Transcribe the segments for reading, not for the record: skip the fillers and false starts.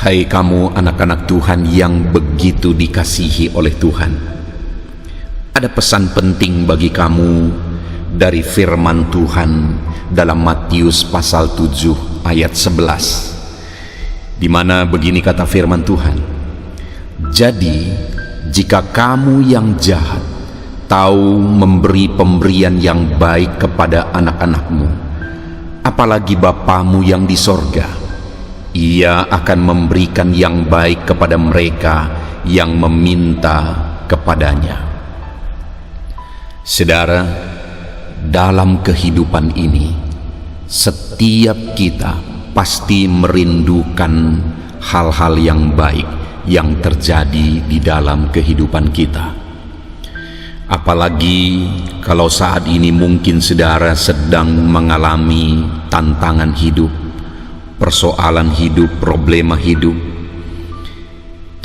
Hai kamu anak-anak Tuhan yang begitu dikasihi oleh Tuhan, ada pesan penting bagi kamu dari firman Tuhan dalam Matius pasal 7 ayat 11, di mana begini kata firman Tuhan, "Jadi jika kamu yang jahat tahu memberi pemberian yang baik kepada anak-anakmu, apalagi Bapamu yang di sorga, Ia akan memberikan yang baik kepada mereka yang meminta kepadanya." Saudara, dalam kehidupan ini, setiap kita pasti merindukan hal-hal yang baik yang terjadi di dalam kehidupan kita. Apalagi kalau saat ini mungkin saudara sedang mengalami tantangan hidup, persoalan hidup, problema hidup.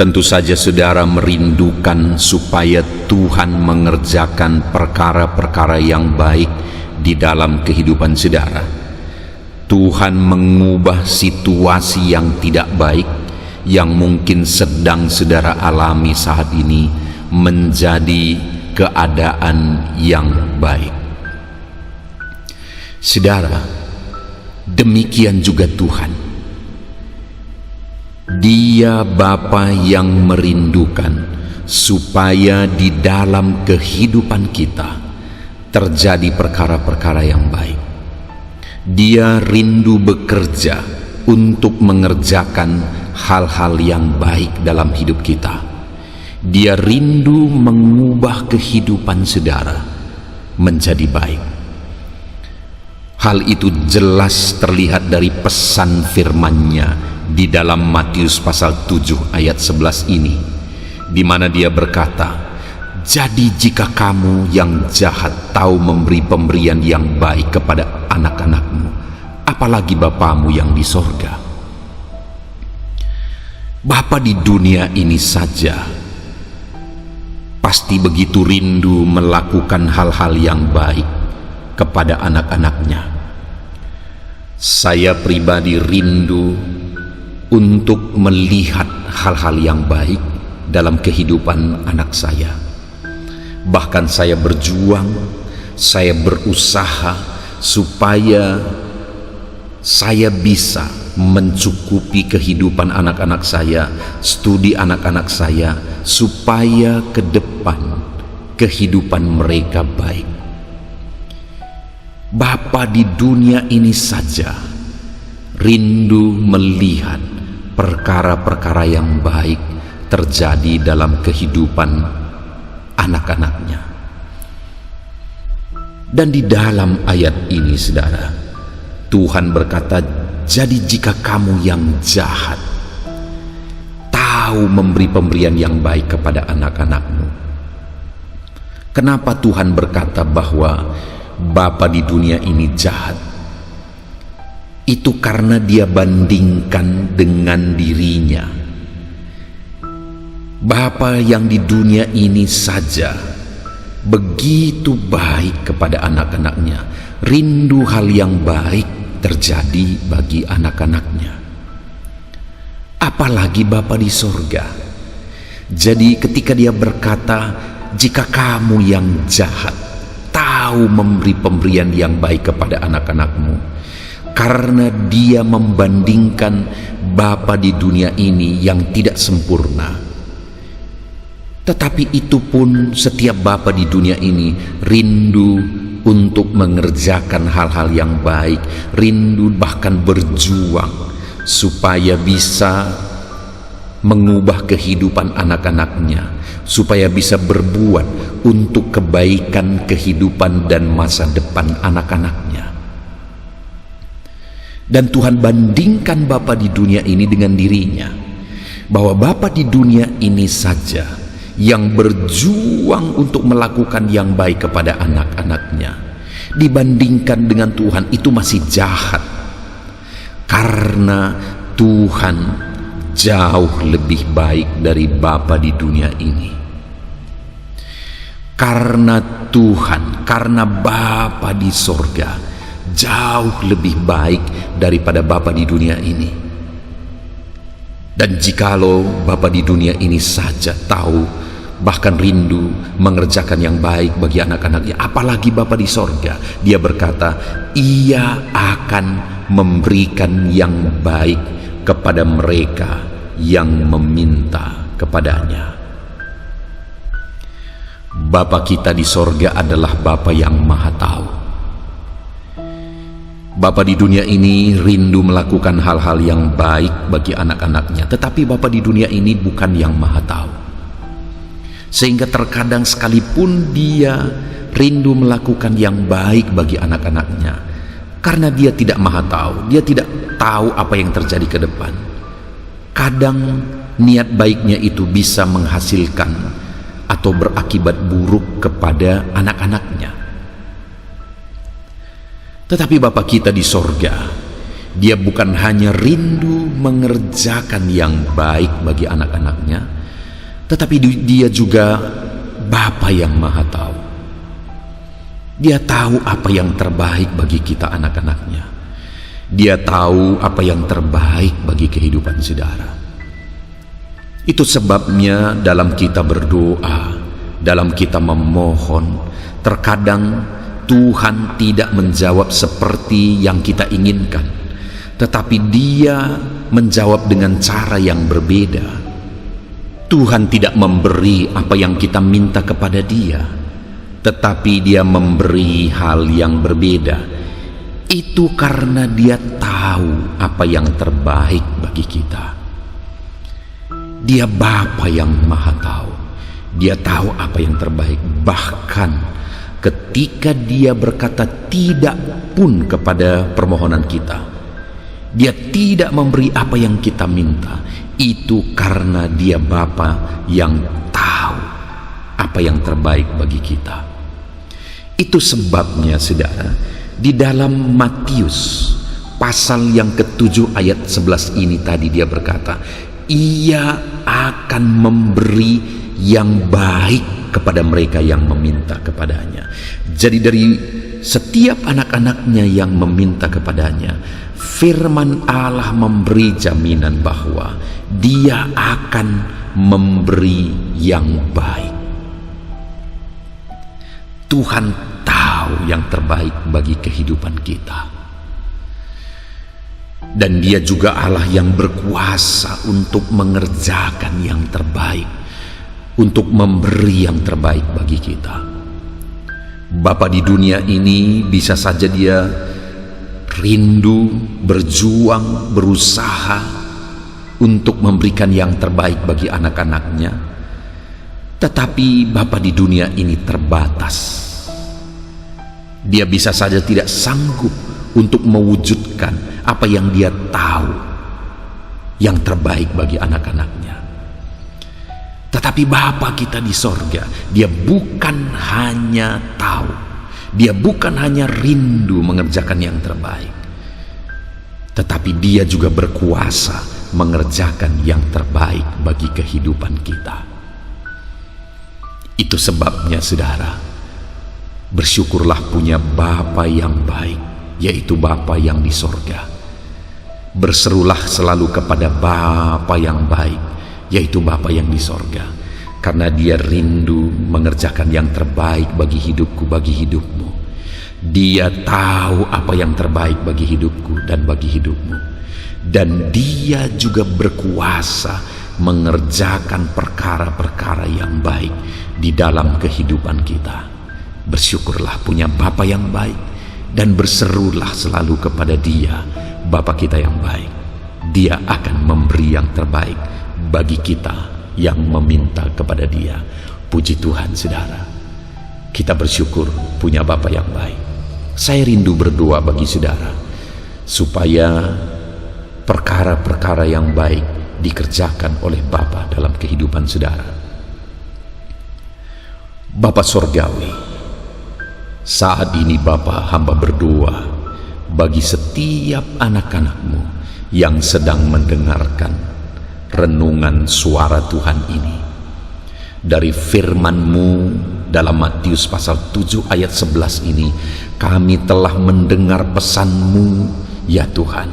Tentu saja saudara merindukan supaya Tuhan mengerjakan perkara-perkara yang baik di dalam kehidupan saudara. Tuhan mengubah situasi yang tidak baik yang mungkin sedang saudara alami saat ini menjadi keadaan yang baik. Saudara, demikian juga Tuhan. Dia Bapa yang merindukan supaya di dalam kehidupan kita terjadi perkara-perkara yang baik. Dia rindu bekerja untuk mengerjakan hal-hal yang baik dalam hidup kita. Dia rindu mengubah kehidupan saudara menjadi baik. Hal itu jelas terlihat dari pesan firman-Nya di dalam Matius pasal 7 ayat 11 ini, di mana Dia berkata, "Jadi jika kamu yang jahat tahu memberi pemberian yang baik kepada anak-anakmu, apalagi Bapamu yang di sorga." Bapa di dunia ini saja pasti begitu rindu melakukan hal-hal yang baik kepada anak-anaknya. Saya pribadi rindu untuk melihat hal-hal yang baik dalam kehidupan anak saya. Bahkan saya berjuang, saya berusaha supaya saya bisa mencukupi kehidupan anak-anak saya, studi anak-anak saya, supaya ke depan kehidupan mereka baik. Bapa di dunia ini saja rindu melihat perkara-perkara yang baik terjadi dalam kehidupan anak-anaknya. Dan di dalam ayat ini, saudara, Tuhan berkata, "Jadi jika kamu yang jahat tahu memberi pemberian yang baik kepada anak-anakmu." Kenapa Tuhan berkata bahwa Bapa di dunia ini jahat? Itu karena Dia bandingkan dengan dirinya. Bapa yang di dunia ini saja begitu baik kepada anak-anaknya, rindu hal yang baik terjadi bagi anak-anaknya. Apalagi Bapa di sorga. Jadi ketika Dia berkata, "Jika kamu yang jahat tahu memberi pemberian yang baik kepada anak-anakmu," karena Dia membandingkan Bapa di dunia ini yang tidak sempurna. Tetapi itu pun setiap Bapa di dunia ini rindu untuk mengerjakan hal-hal yang baik, rindu bahkan berjuang supaya bisa mengubah kehidupan anak-anaknya, supaya bisa berbuat untuk kebaikan kehidupan dan masa depan anak-anaknya. Dan Tuhan bandingkan Bapa di dunia ini dengan dirinya, bahwa Bapa di dunia ini saja yang berjuang untuk melakukan yang baik kepada anak-anaknya, dibandingkan dengan Tuhan itu masih jahat. Karena Tuhan jauh lebih baik dari Bapa di dunia ini. Karena Tuhan, karena Bapa di sorga jauh lebih baik daripada Bapa di dunia ini. Dan jikalau Bapa di dunia ini saja tahu, bahkan rindu mengerjakan yang baik bagi anak-anaknya, apalagi Bapa di sorga. Dia berkata, Ia akan memberikan yang baik kepada mereka yang meminta kepadanya. Bapa kita di sorga adalah Bapa yang Maha Tahu. Bapa di dunia ini rindu melakukan hal-hal yang baik bagi anak-anaknya, tetapi Bapa di dunia ini bukan yang Maha Tahu. Sehingga terkadang sekalipun dia rindu melakukan yang baik bagi anak-anaknya, karena dia tidak Maha Tahu, dia tidak tahu apa yang terjadi ke depan. Kadang niat baiknya itu bisa menghasilkan atau berakibat buruk kepada anak-anaknya. Tetapi Bapa kita di sorga, Dia bukan hanya rindu mengerjakan yang baik bagi anak-anaknya, tetapi Dia juga Bapa yang Maha Tahu. Dia tahu apa yang terbaik bagi kita anak-anaknya. Dia tahu apa yang terbaik bagi kehidupan saudara. Itu sebabnya dalam kita berdoa, dalam kita memohon, terkadang Tuhan tidak menjawab seperti yang kita inginkan, tetapi Dia menjawab dengan cara yang berbeda. Tuhan tidak memberi apa yang kita minta kepada Dia, tetapi Dia memberi hal yang berbeda. Itu karena Dia tahu apa yang terbaik bagi kita. Dia Bapa yang Maha Tahu. Dia tahu apa yang terbaik. Bahkan ketika Dia berkata tidak pun kepada permohonan kita, Dia tidak memberi apa yang kita minta, itu karena Dia Bapa yang tahu apa yang terbaik bagi kita. Itu sebabnya saudara, di dalam Matius pasal yang ke-7 ayat 11 ini tadi Dia berkata, Ia akan memberi yang baik kepada mereka yang meminta kepadanya. Jadi dari setiap anak-anaknya yang meminta kepadanya, firman Allah memberi jaminan bahwa Dia akan memberi yang baik. Tuhan tahu yang terbaik bagi kehidupan kita. Dan Dia juga Allah yang berkuasa untuk mengerjakan yang terbaik, untuk memberi yang terbaik bagi kita. Bapa di dunia ini bisa saja Dia rindu, berjuang, berusaha untuk memberikan yang terbaik bagi anak-anaknya, tetapi Bapa di dunia ini terbatas. Dia bisa saja tidak sanggup untuk mewujudkan apa yang Dia tahu yang terbaik bagi anak-anaknya. Tetapi Bapa kita di sorga, Dia bukan hanya tahu, Dia bukan hanya rindu mengerjakan yang terbaik, tetapi Dia juga berkuasa mengerjakan yang terbaik bagi kehidupan kita. Itu sebabnya saudara, bersyukurlah punya Bapa yang baik, yaitu Bapa yang di sorga. Berserulah selalu kepada Bapa yang baik, yaitu Bapa yang di sorga, karena Dia rindu mengerjakan yang terbaik bagi hidupku, bagi hidupmu. Dia tahu apa yang terbaik bagi hidupku dan bagi hidupmu, dan Dia juga berkuasa mengerjakan perkara-perkara yang baik di dalam kehidupan kita. Bersyukurlah punya Bapa yang baik, dan berserulah selalu kepada Dia, Bapa kita yang baik. Dia akan memberi yang terbaik bagi kita yang meminta kepada Dia. Puji Tuhan saudara, kita bersyukur punya Bapa yang baik. Saya rindu berdoa bagi saudara supaya perkara-perkara yang baik dikerjakan oleh Bapa dalam kehidupan saudara. Bapa Sorgawi, saat ini Bapa, hamba berdoa bagi setiap anak-anak-Mu yang sedang mendengarkan renungan suara Tuhan ini. Dari firman-Mu dalam Matius pasal 7 ayat 11 ini, kami telah mendengar pesan-Mu ya Tuhan,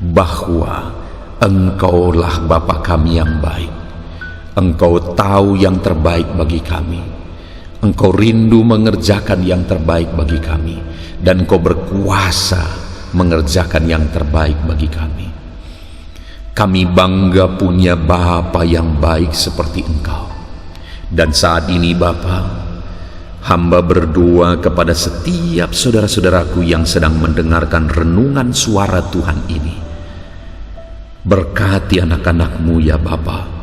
bahwa Engkaulah Bapa kami yang baik. Engkau tahu yang terbaik bagi kami. Engkau rindu mengerjakan yang terbaik bagi kami, dan Engkau berkuasa mengerjakan yang terbaik bagi kami. Kami bangga punya Bapa yang baik seperti Engkau. Dan saat ini Bapa, hamba berdoa kepada setiap saudara-saudaraku yang sedang mendengarkan renungan suara Tuhan ini. Berkati anak-anak-Mu ya Bapa.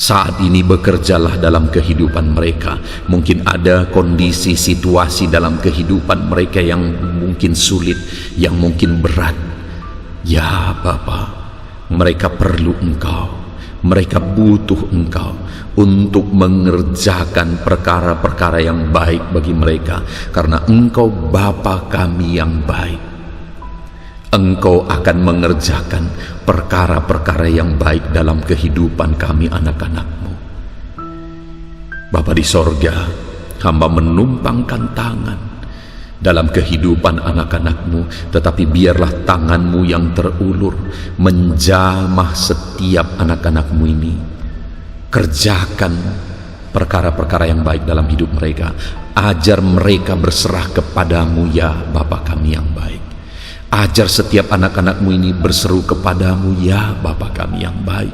Saat ini bekerjalah dalam kehidupan mereka. Mungkin ada kondisi situasi dalam kehidupan mereka yang mungkin sulit, yang mungkin berat. Ya Bapa, mereka perlu Engkau. Mereka butuh Engkau untuk mengerjakan perkara-perkara yang baik bagi mereka, karena Engkau Bapa kami yang baik. Engkau akan mengerjakan perkara-perkara yang baik dalam kehidupan kami anak-anak-Mu. Bapa di sorga, hamba menumpangkan tangan dalam kehidupan anak-anak-Mu, tetapi biarlah tangan-Mu yang terulur menjamah setiap anak-anak-Mu ini. Kerjakan perkara-perkara yang baik dalam hidup mereka. Ajar mereka berserah kepadamu ya Bapa kami yang baik. Ajar setiap anak-anak-Mu ini berseru kepadamu ya Bapa kami yang baik.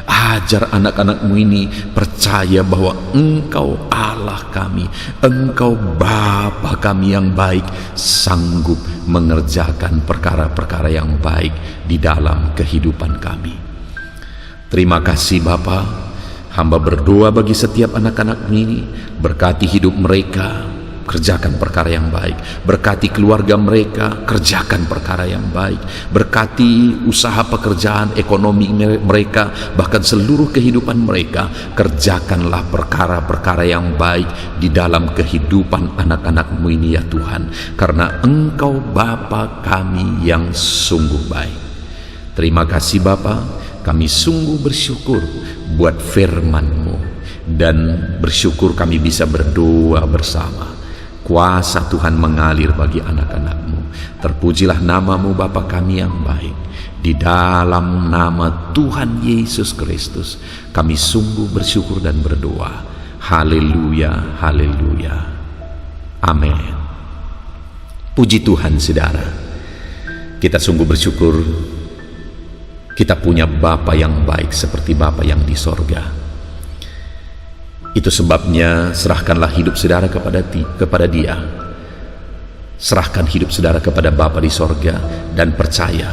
Ajar anak-anak-Mu ini percaya bahwa Engkau Allah kami, Engkau Bapa kami yang baik, sanggup mengerjakan perkara-perkara yang baik di dalam kehidupan kami. Terima kasih Bapa. Hamba berdoa bagi setiap anak-anak-Mu ini, berkati hidup mereka, kerjakan perkara yang baik. Berkati keluarga mereka, kerjakan perkara yang baik. Berkati usaha pekerjaan, ekonomi mereka, bahkan seluruh kehidupan mereka. Kerjakanlah perkara-perkara yang baik di dalam kehidupan anak-anak-Mu ini ya Tuhan, karena Engkau Bapa kami yang sungguh baik. Terima kasih Bapa, kami sungguh bersyukur buat firman-Mu, dan bersyukur kami bisa berdoa bersama. Kuasa Tuhan mengalir bagi anak-anak-Mu. Terpujilah nama-Mu Bapa kami yang baik. Di dalam nama Tuhan Yesus Kristus kami sungguh bersyukur dan berdoa. Haleluya, haleluya. Amin. Puji Tuhan saudara. Kita sungguh bersyukur kita punya Bapa yang baik seperti Bapa yang di sorga. Itu sebabnya serahkanlah hidup saudara kepada Dia. Serahkan hidup saudara kepada Bapa di sorga, dan percaya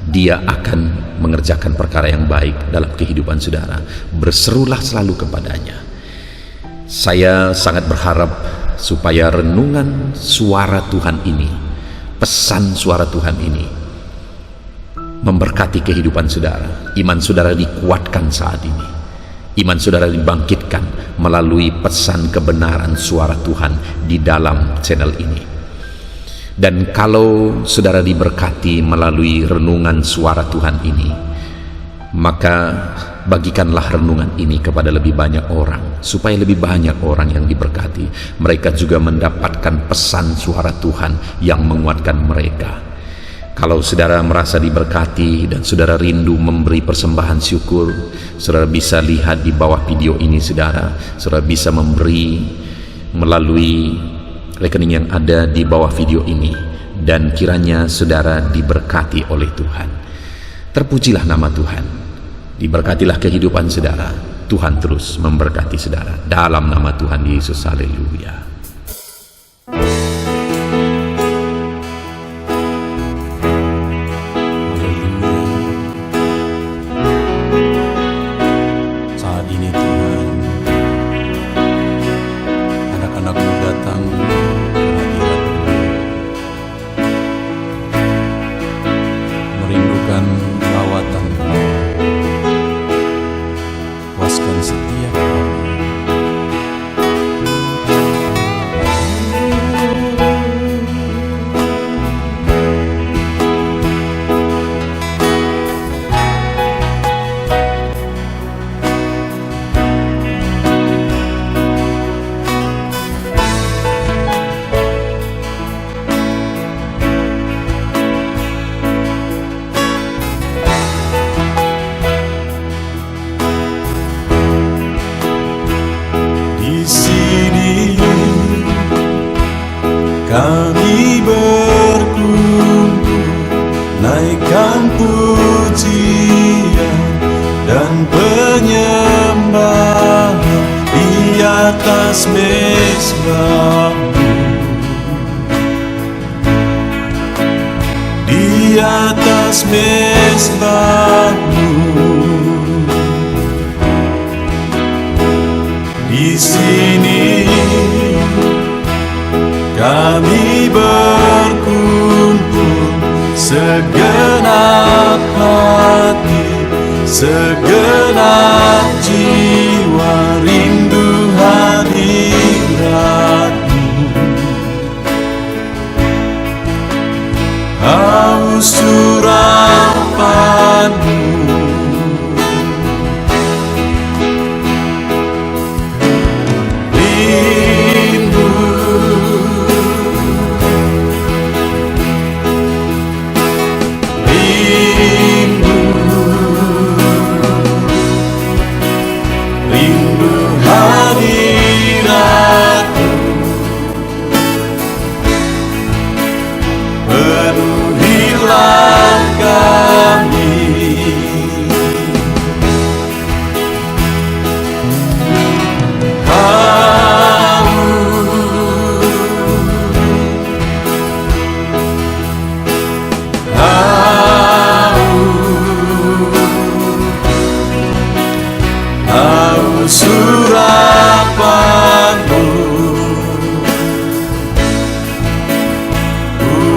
Dia akan mengerjakan perkara yang baik dalam kehidupan saudara. Berserulah selalu kepadanya. Saya sangat berharap supaya renungan suara Tuhan ini, pesan suara Tuhan ini, memberkati kehidupan saudara. Iman saudara dikuatkan saat ini. Iman saudara dibangkitkan melalui pesan kebenaran suara Tuhan di dalam channel ini. Dan kalau saudara diberkati melalui renungan suara Tuhan ini, maka bagikanlah renungan ini kepada lebih banyak orang, supaya lebih banyak orang yang diberkati. Mereka juga mendapatkan pesan suara Tuhan yang menguatkan mereka. Kalau saudara merasa diberkati dan saudara rindu memberi persembahan syukur, saudara bisa lihat di bawah video ini saudara bisa memberi melalui rekening yang ada di bawah video ini, dan kiranya saudara diberkati oleh Tuhan. Terpujilah nama Tuhan, diberkatilah kehidupan saudara. Tuhan terus memberkati saudara dalam nama Tuhan Yesus. Haleluya. Merindukan lawatan-Mu, puaskan setiap kami. naikkan pujian dan penyembahan di atas mezbah-Mu, di atas mezbah-Mu. Di sini kami berkumpul, segenap hati, segenap jiwa, rindu hadirat-Mu. Haus urapan-Mu, penuhilah kami. Haus urapan-Mu,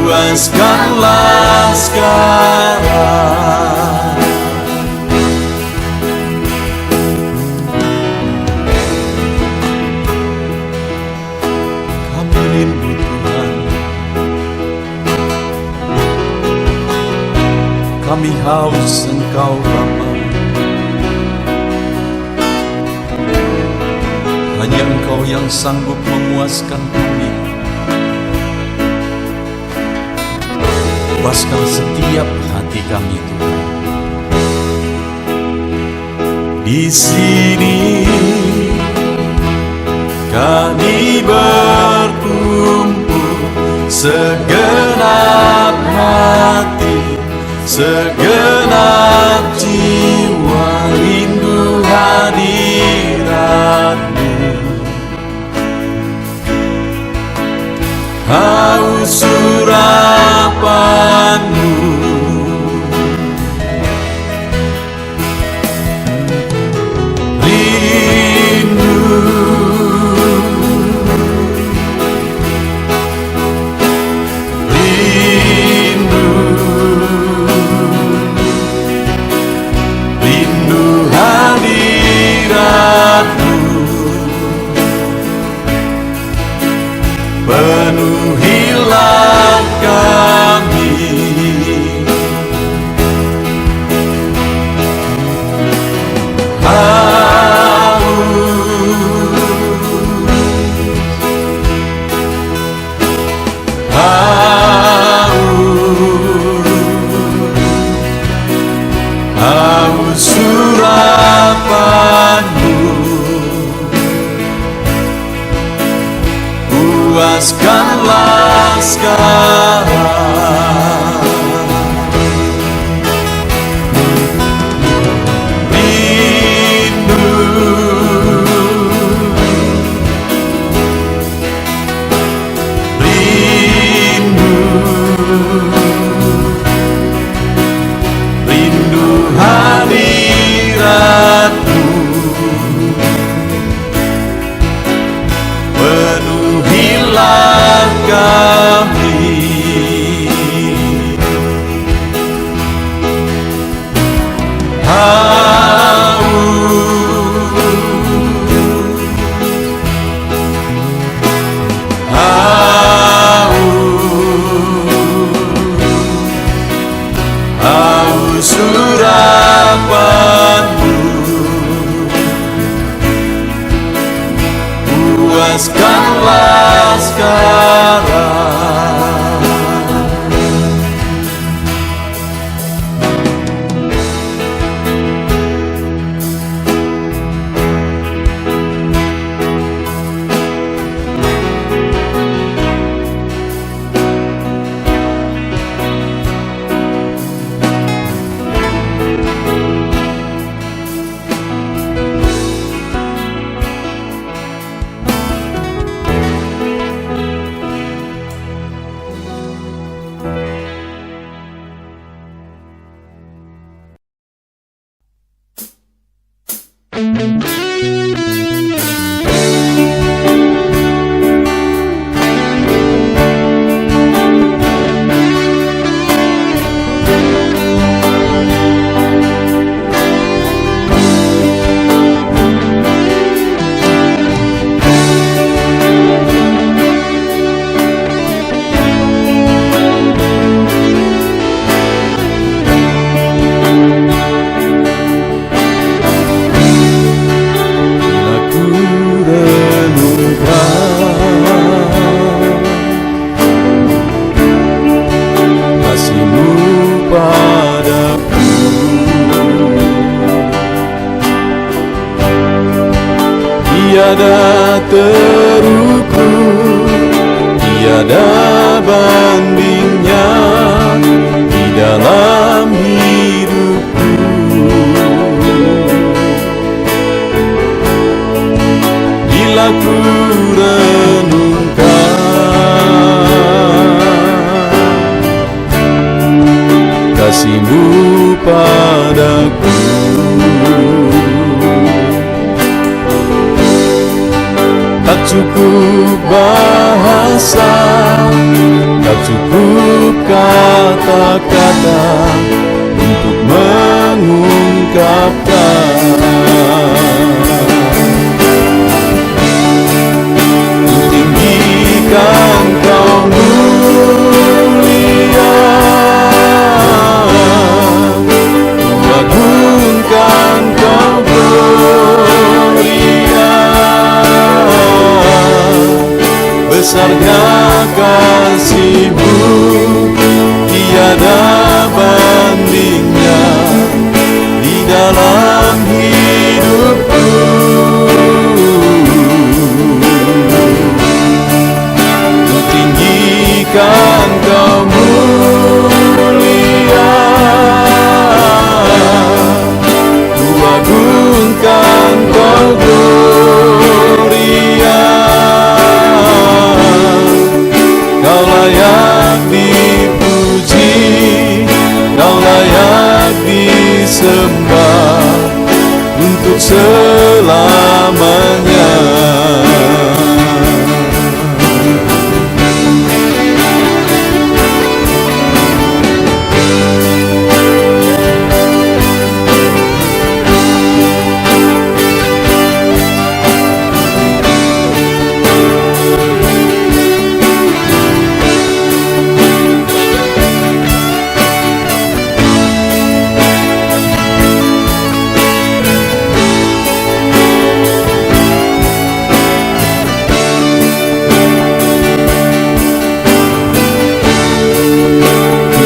puaskanlah sekarang. Kami rindu Tuhan, kami haus Engkau Bapa. Hanya Engkau yang sanggup memuaskan kami. Puaskan setiap hati kami, Tuhan. Di sini kami berkumpul, segenap hati, segenap jiwa, rindu hadirat-Mu. Haus urapan-Mu, rindu, rindu, rindu hadirat-Mu. Penuhilah kami. Haus urapan-Mu, puaskanlah sekarang. Rindu, rindu, rindu hadirat-Mu. Penuhilah kami. Haus urapan-Mu, puaskanlah sekarang. Tiada terukur, tiada bandingnya di dalam hidupku. Bila ku renungkan kasih-Mu padaku, tak cukup bahasa, tak cukup kata-kata untuk mengungkapkan. Tinggikan Kau mulia, agungkan Kau gloria, besarnya kasih-Mu, tiada bandingnya di dalam hidupku. Ku tinggikan Kau mulia, ku agungkan Kau gloria, Kau layak dipuji, Kau layak disembah untuk selamanya.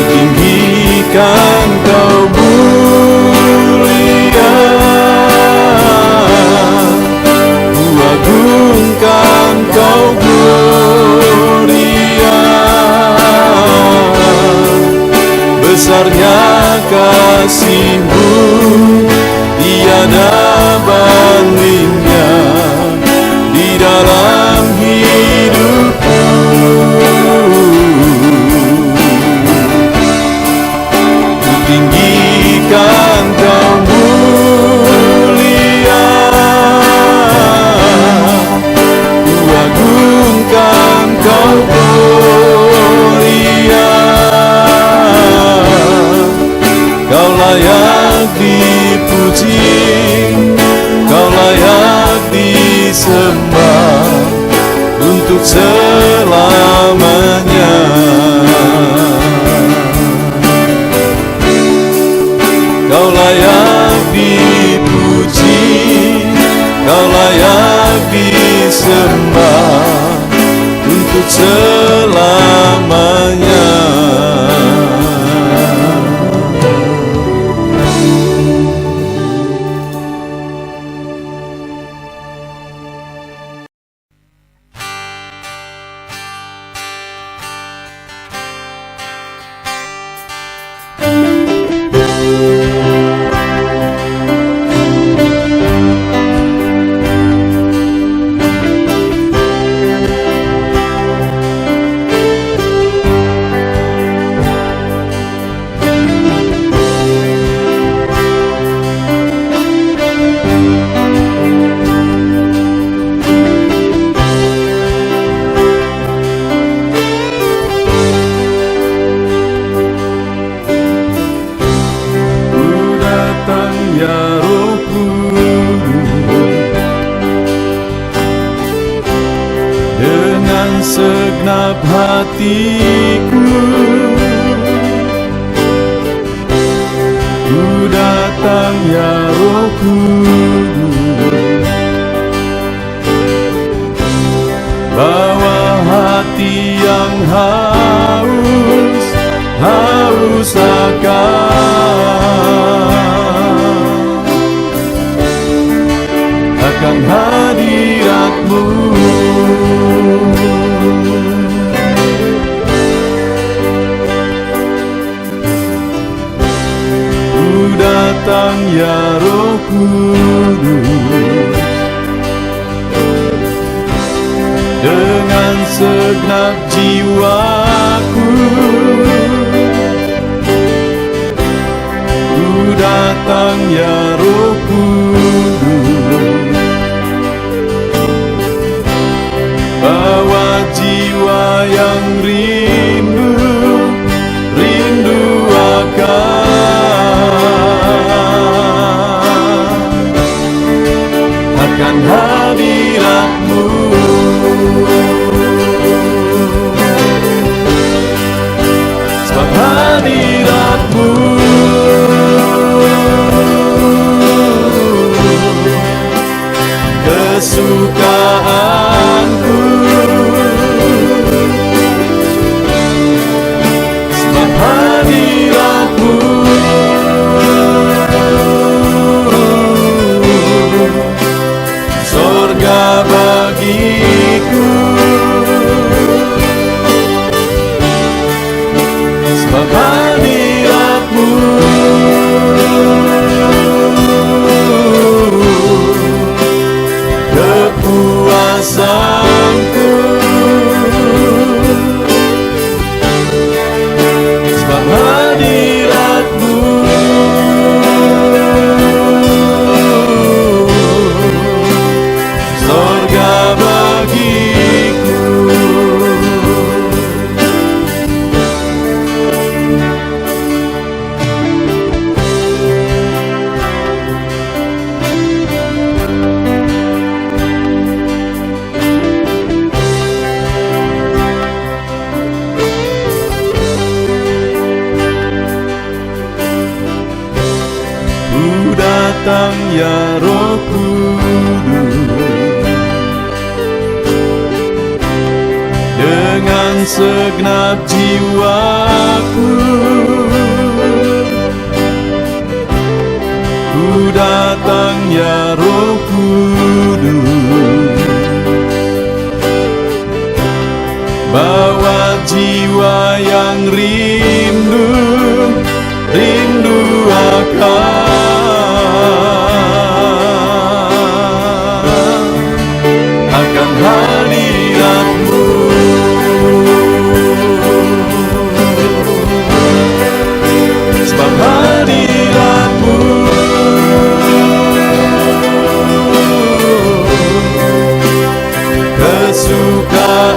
Tinggikan Kau mulia, ku agungkan Kau gloria, besarnya kasih-Mu, tiada bandingnya di dalam hidupku. Tinggikan Kau mulia, ku agungkan Kau gloria, Kau layak dipuji, Kau layak disembah untuk selamanya. Kau layak dipuji, Kau layak disembah untuk selamanya. hatiku, ku datang ya Roh Kudus, bawa hati yang haus akan hadirat-Mu. Ku datang ya Roh Kudus, dengan segenap jiwaku, ku datang ya Roh Kudus, bawa jiwa yang rindu akan hadirat-Mu. Sebab hadirat-Mu kesukaanku, sebab hadirat-Mu sorga bagiku, sebab hadirat-Mu kepuasanku, sebab hadirat-Mu sorga bagiku. Ku datang ya Roh Kudus, dengan segenap jiwaku, ku datang ya Roh Kudus, bawa jiwa yang rindu akan hadirat-Mu. Sebab hadirat-Mu kesukaanku,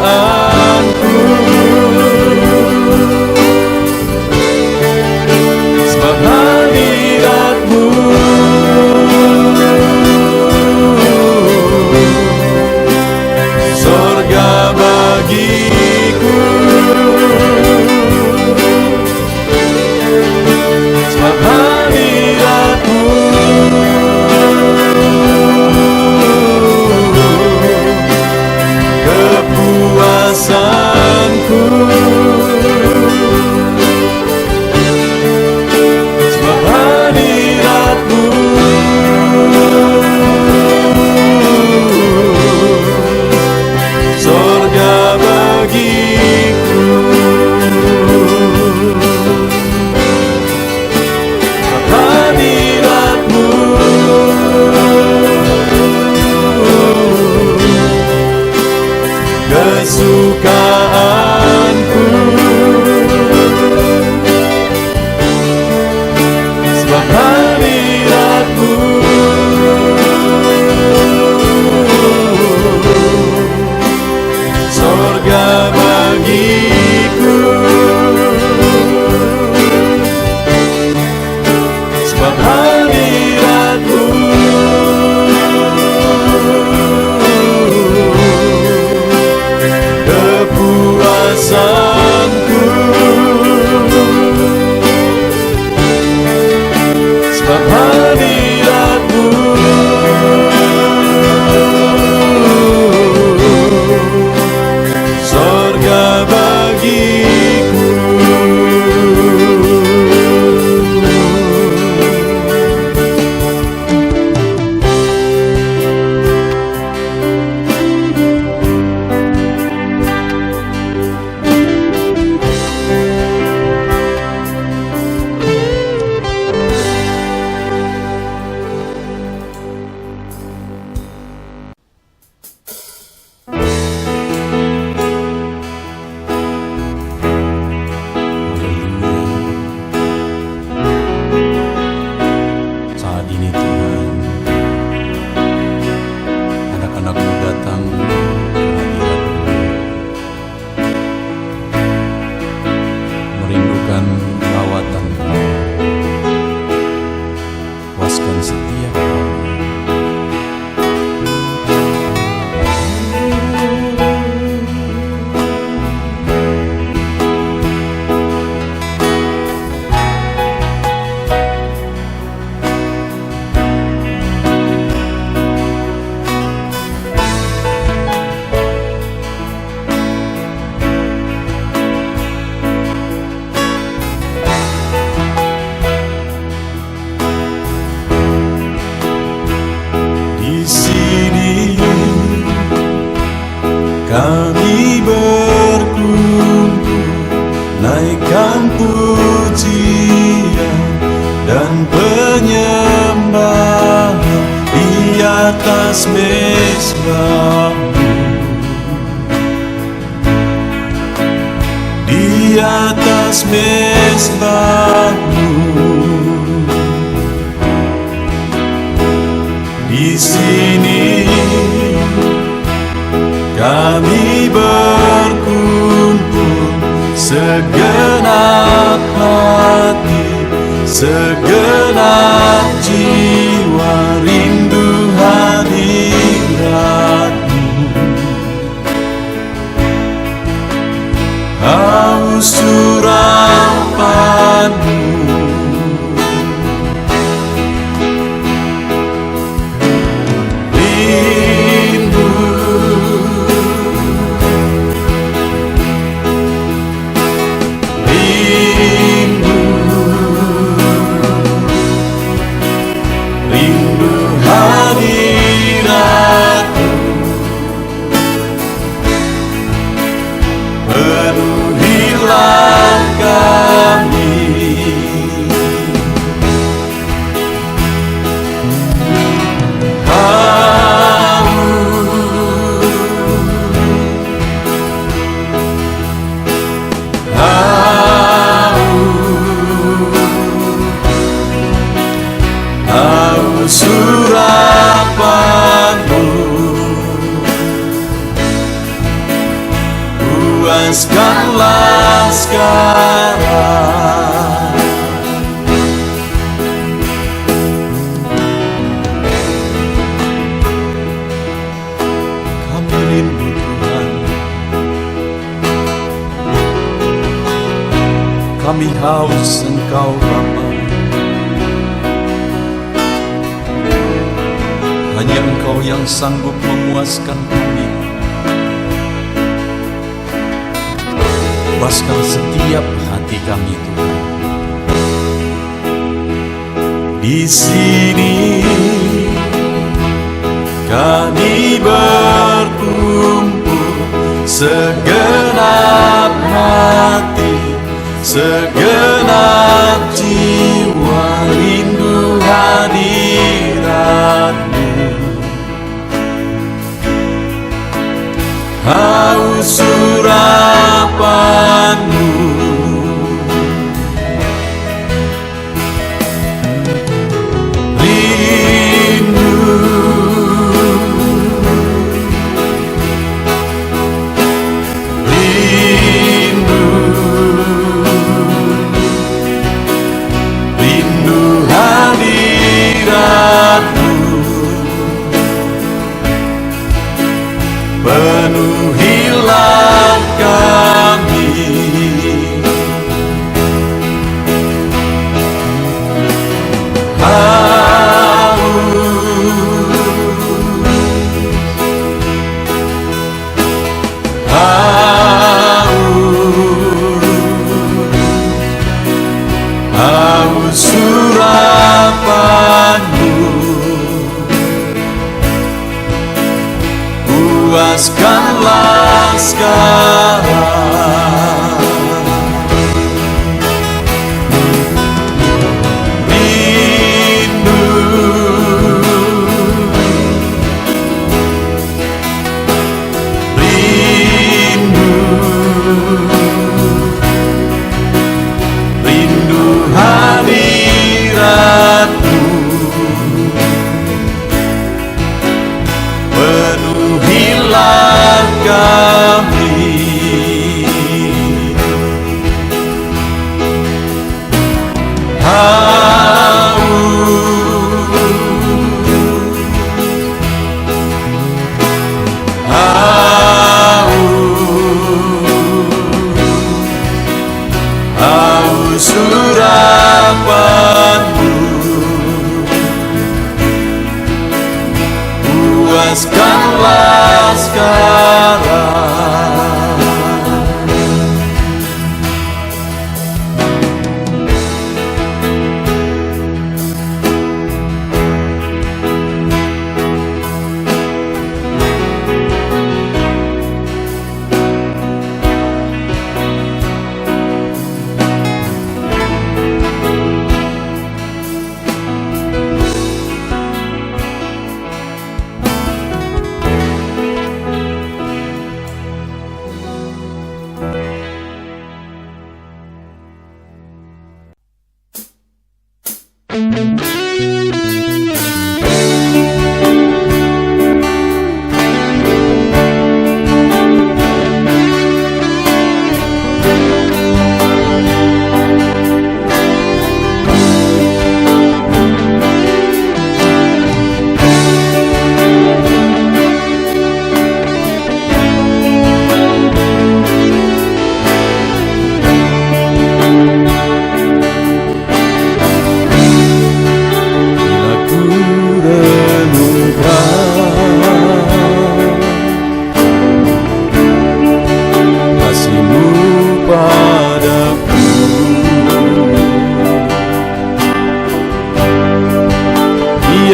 dan penyembahan di atas mezbah-Mu, di atas mezbah-Mu. Di sini kami berkumpul, segenap hati, segenap jiwa, rindu hadirat-Mu. Haus urapan-Mu, penuhilah kami. Haus urapan-Mu, puaskanlah sekarang. Kami rindu Tuhan, kami haus Engkau Bapa. Hanya Engkau yang sanggup memuaskan kami. Puaskan setiap hati kami, Tuhan. Di sini kami berkumpul, segenap hati, segenap jiwa, rindu hadirat-Mu. Haus urapan-Mu, rindu, rindu, rindu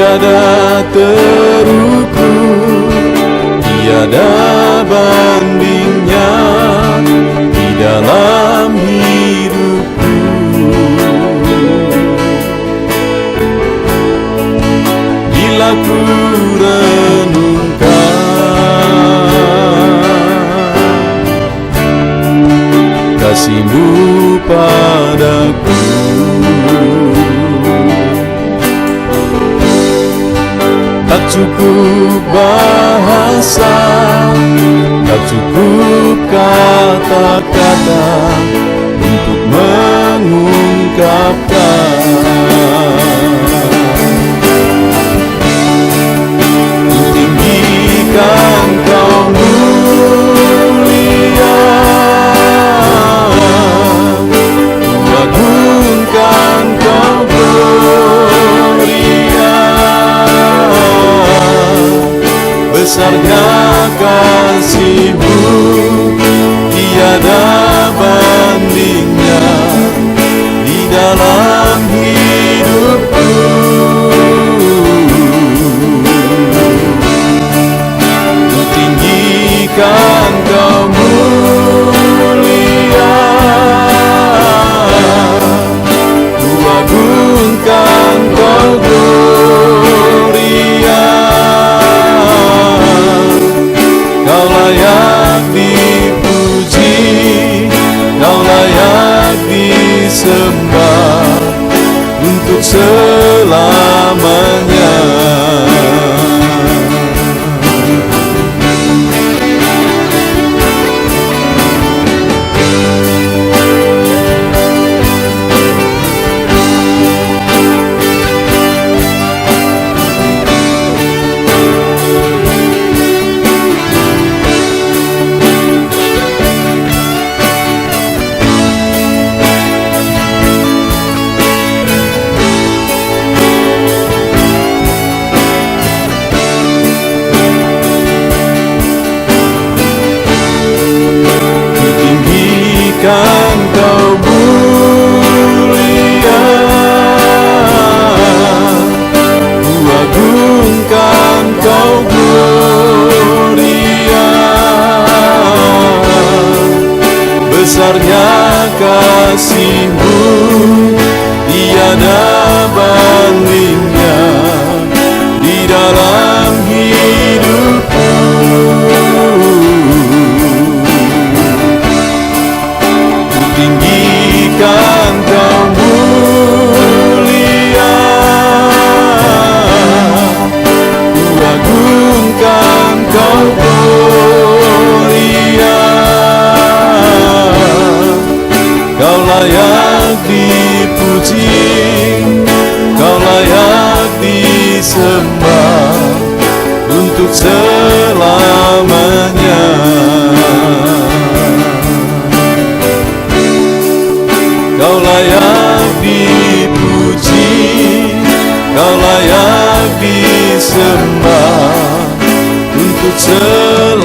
tiada terukur, tiada bandingnya di dalam hidupku. Bila ku renungkan kasih-Mu padaku, tak cukup bahasa, tak cukup kata-kata untuk mengungkapkan. Tinggikan Kau mulia, agungkan Kau gloria, besarnya kasih-Mu tiada bandingnya di dalam hidupku. Ku tinggikan Kau mulia, ku agungkan Kau gloria, Kau layak dipuji, Kau layak disembah untuk selamanya. Tinggikan Kau mulia, ku agungkan Kau gloria, besarnya kasih-Mu tiada bandingnya di dalam hidupku. Tinggikan Kau mulia, ku agungkan Kau gloria, Kau layak dipuji, Kau layak disembah untuk selamanya. Kau layak dipuji, Kau layak disembah untuk selamanya.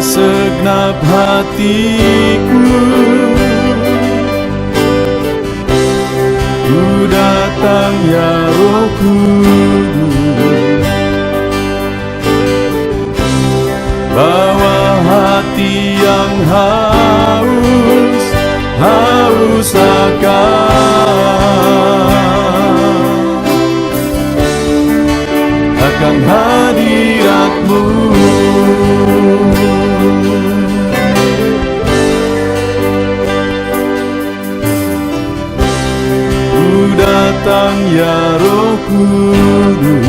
Segenap hatiku ku datang ya Roh Kudus, bawa hati yang haus akan hadirat hadirat-Mu. Ku datang ya Roh Kudus,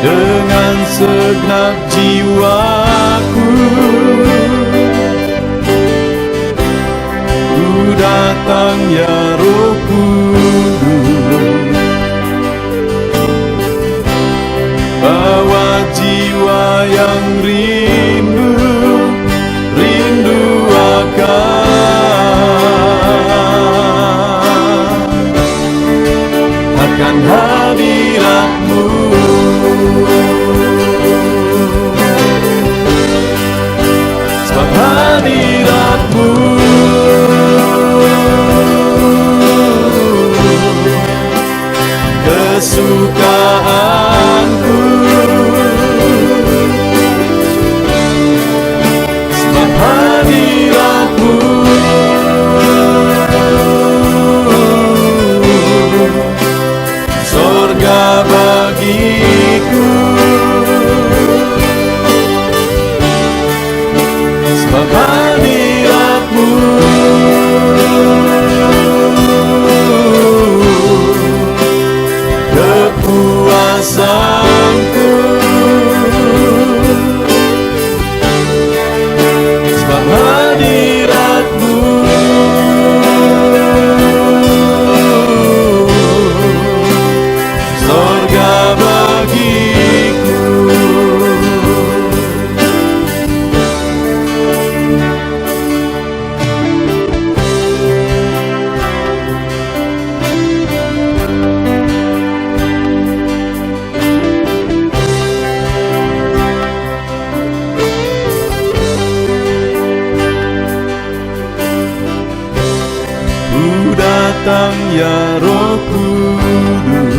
dengan segenap jiwaku. Ku datang ya Roh Kudus, bawa jiwa yang rindu akan hadirat-Mu. Sebab hadirat-Mu kesukaanku. Sebab hadirat-Mu sorga bagiku. Sebab hadirat-Mu kepuasanku. Sebab hadirat-Mu sorga bagiku. Ku datang ya Roh Kudus,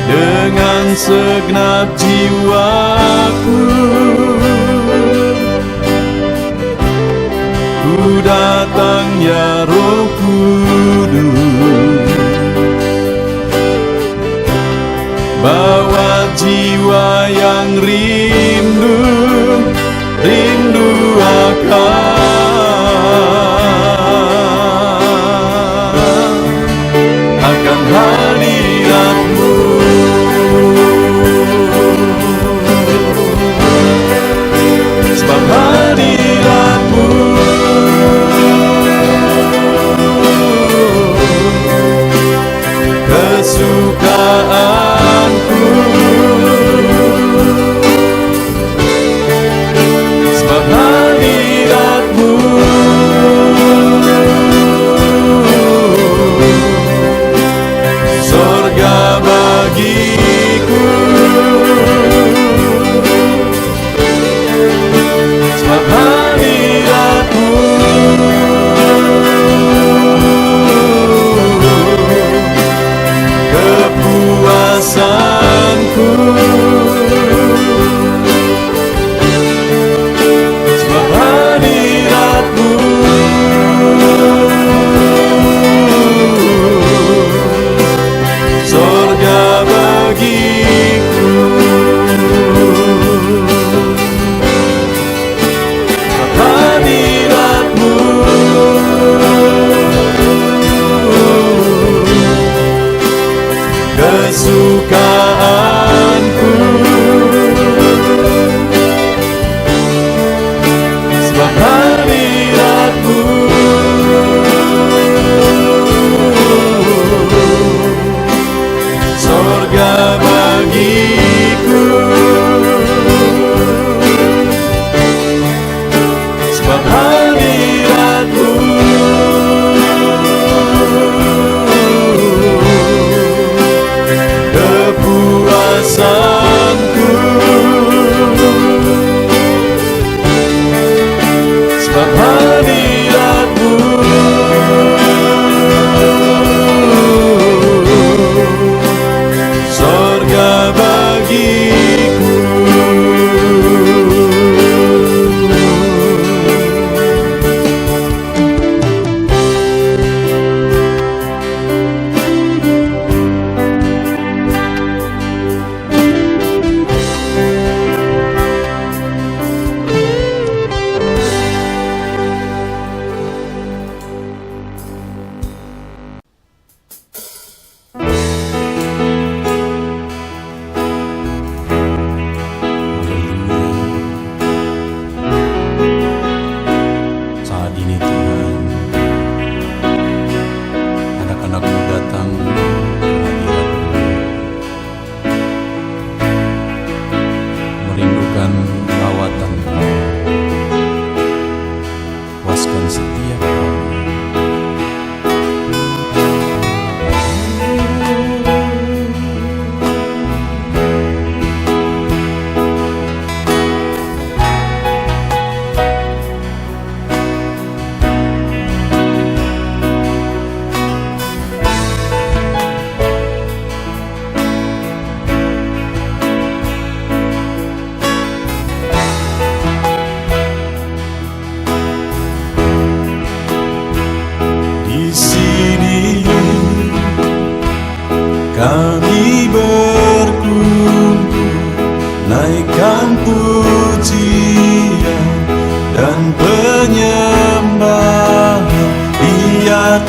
dengan segenap jiwaku. Ku datang ya Roh Kudus, bawa jiwa yang rindu akan hadirat-Mu. Sebab hadirat-Mu kesukaanku. Sebab hadirat-Mu sorga bagiku. Sebab hadirat-Mu kepuasanku. Sebab hadirat-Mu sorga bagiku. Sebab hadirat-Mu kesukaanku. Sebab hadirat-Mu sorga bagiku. Sebab hadirat-Mu kepuasanku.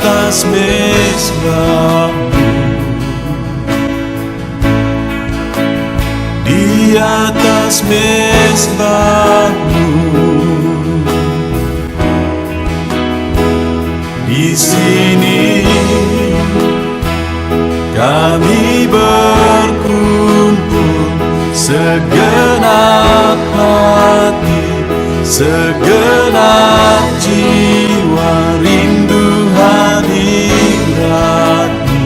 atas mezbahmu, di atas mezbahmu. Di sini kami berkumpul, segenap hati, segenap jiwa, rindu hadiratmu,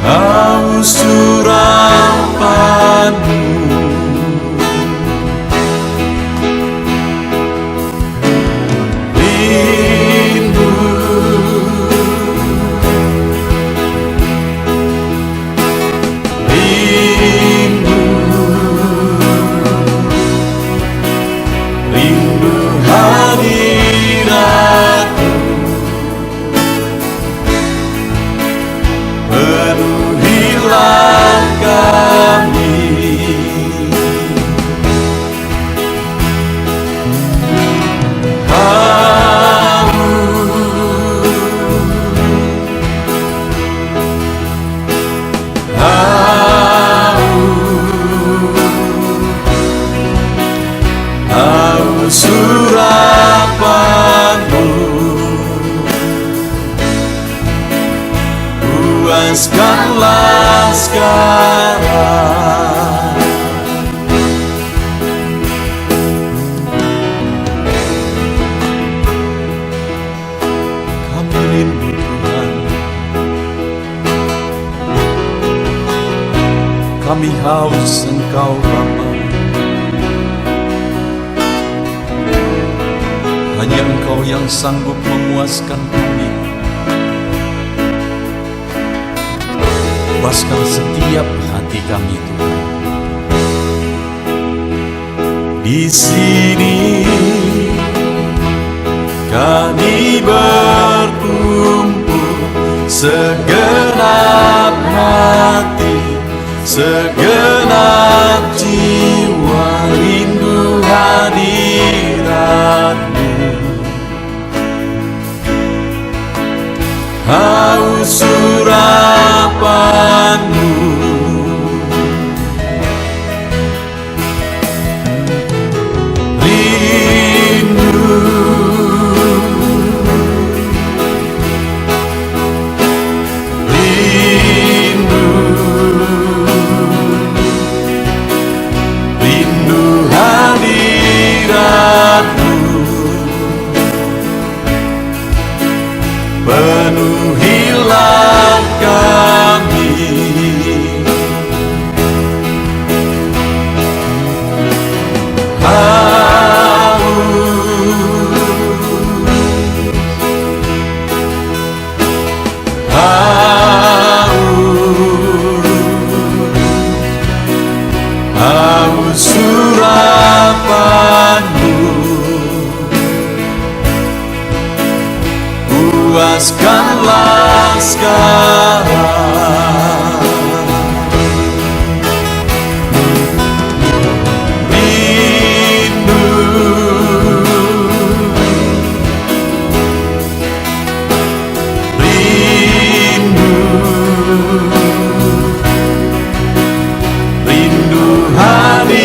haus urapanmu. Urapanmu, puaskanlah sekarang. Kami rindu Tuhan, kami haus Engkau Bapa. Hanya Engkau yang sanggup memuaskan kami. Puaskan setiap hati kami, Tuhan. Di sini kami berkumpul, segenap hati, segenap jiwa, rindu hadiratmu, haus urapanmu. Rindu, rindu, rindu hadiratmu, penuhilah kami. Haus urapanmu, puaskanlah sekarang. Rindu, rindu, rindu hadiratmu,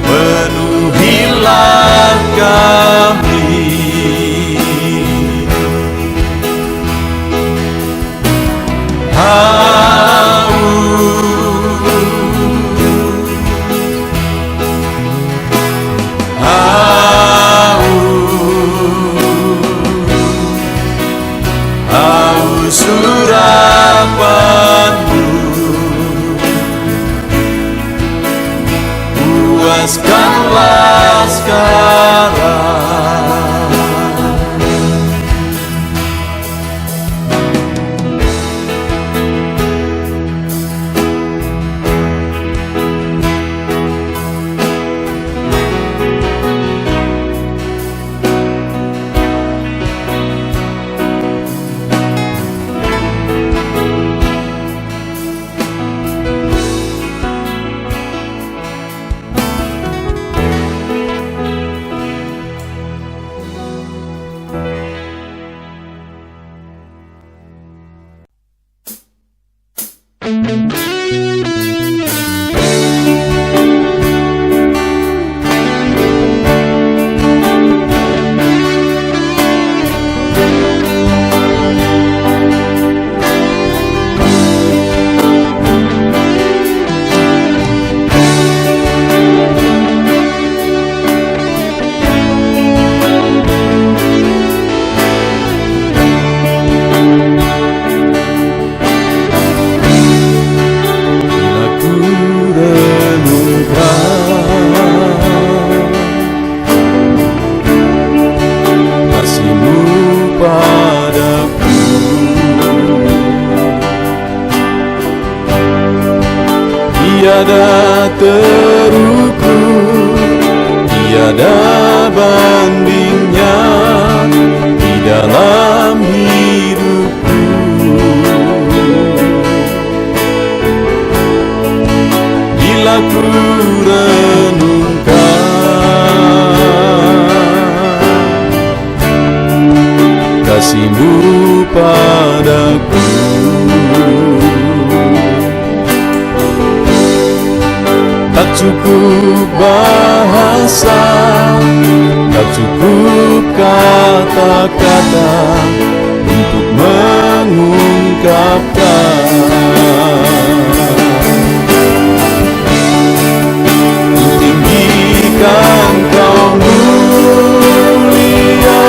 penuhilah kami. Haus urapanmu, puaskanlah sekarang. terukur, tiada bandingnya di dalam hidupku. Bila ku renungkan kasih-Mu padaku, tak cukup bahasa, tak cukup kata-kata untuk mengungkapkan. Ku tinggikan Kau mulia,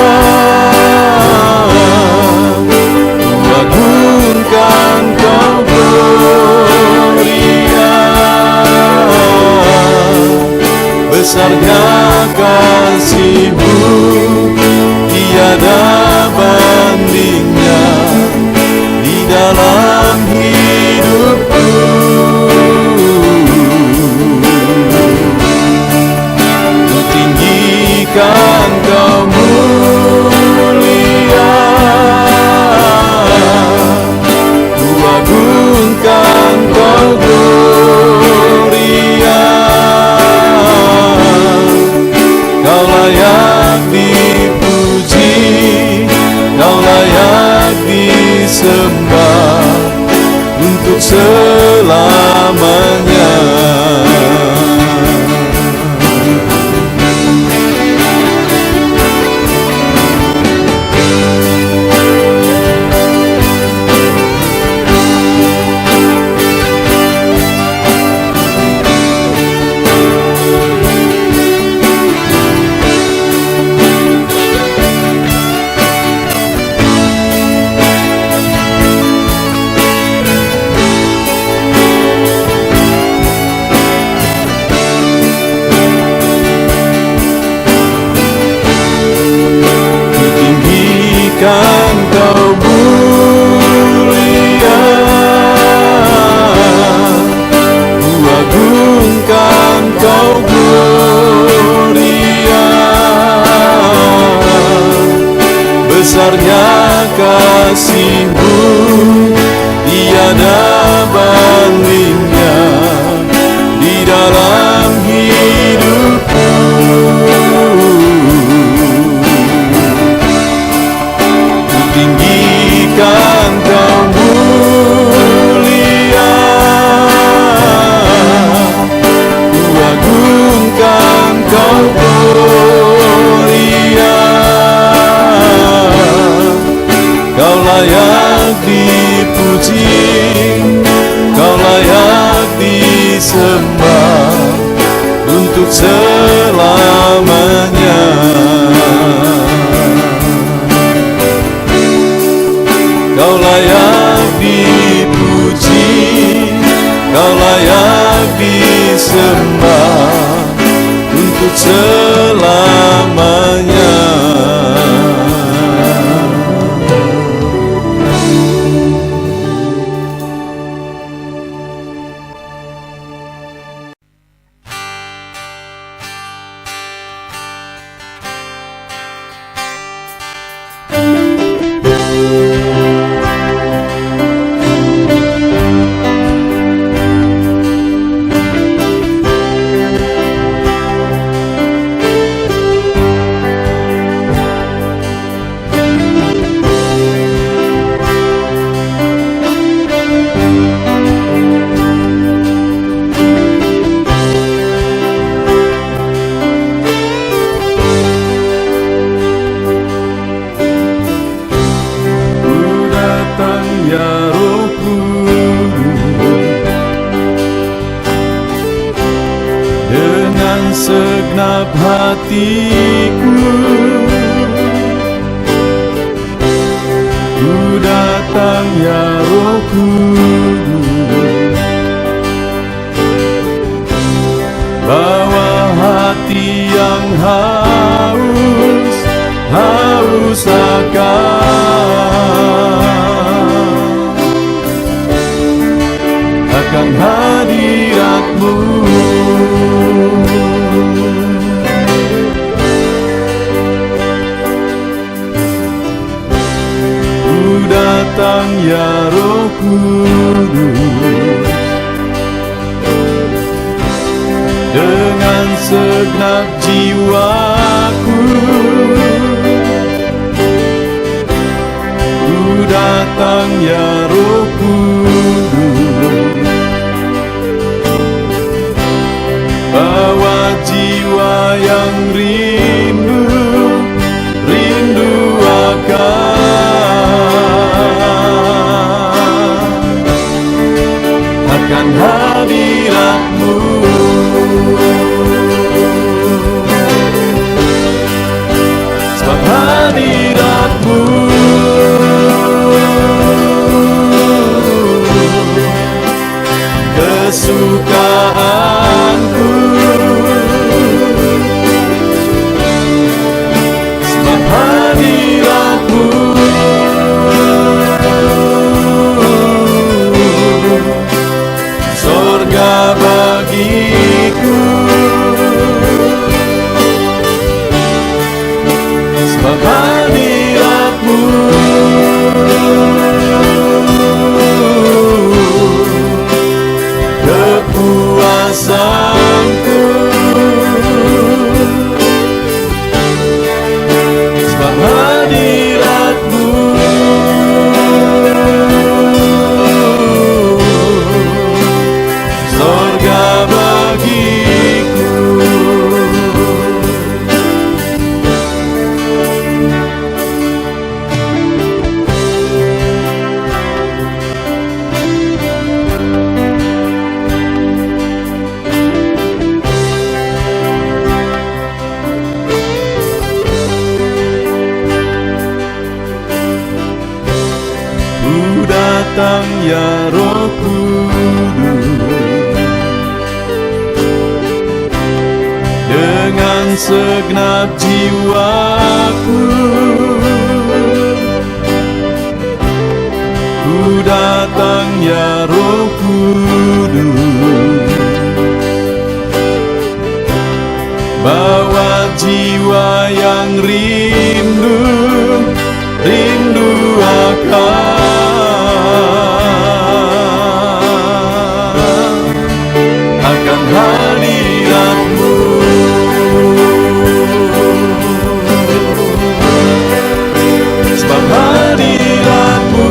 ku agungkan Kau gloria. Besarnya kasih-Mu, tiada bandingnya di dalam hidupku. Ku tinggikan Kau mulia, ku agungkan Kau gloria. Kau layak dipuji, Kau layak disembah untuk selamanya. Kan Kau mulia, ku agungkan Kau gloria. Besarnya kasih-Mu, tiada bandingnya di dalam hidupku. Tinggikan Kau mulia, ku agungkan Kau gloria. Kau layak dipuji, Kau layak disembah untuk selamanya. Kau layak dipuji, Kau layak disembah untuk selamanya. Segenap hatiku ku datang ya Roh Kudus, bawa hati yang haus akan hadirat-Mu. ya Roh Kudus, dengan segenap jiwaku ku datang ya Roh Kudus, bawa jiwa yang rindu akan hadirat-Mu. Sebab hadirat-Mu kesukaanku, sebab hadirat-Mu sorga bagiku, sebab hadirat-Mu kepuasanku, sebab hadirat-Mu sorga bagiku. Ku datang ya Roh Kudus, dengan segenap jiwaku ku datang ya Roh Kudus, bawa jiwa yang rindu akan hadirat-Mu. Sebab hadirat-Mu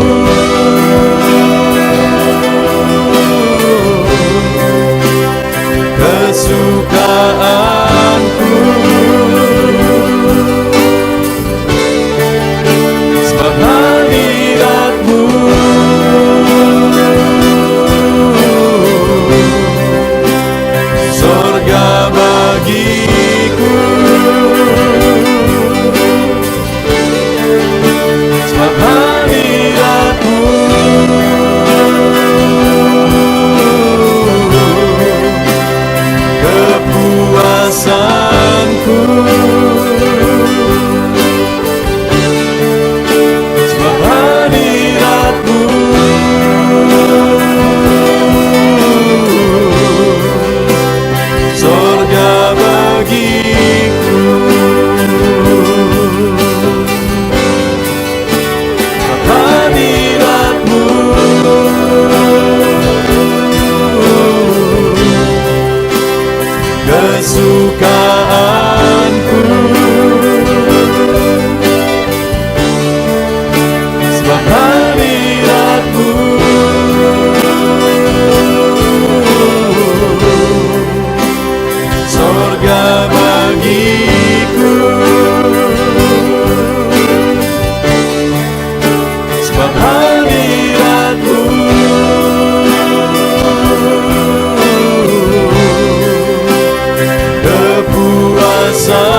kesukaanku, sebab hadirat-Mu sorga bagiku, sebab hadirat-Mu kepuasanku, sebab hadirat-Mu sorga bagiku, sebab hadirat-Mu kesukaanku, sebab hadirat-Mu sorga bagiku, sebab hadirat-Mu kepuasan.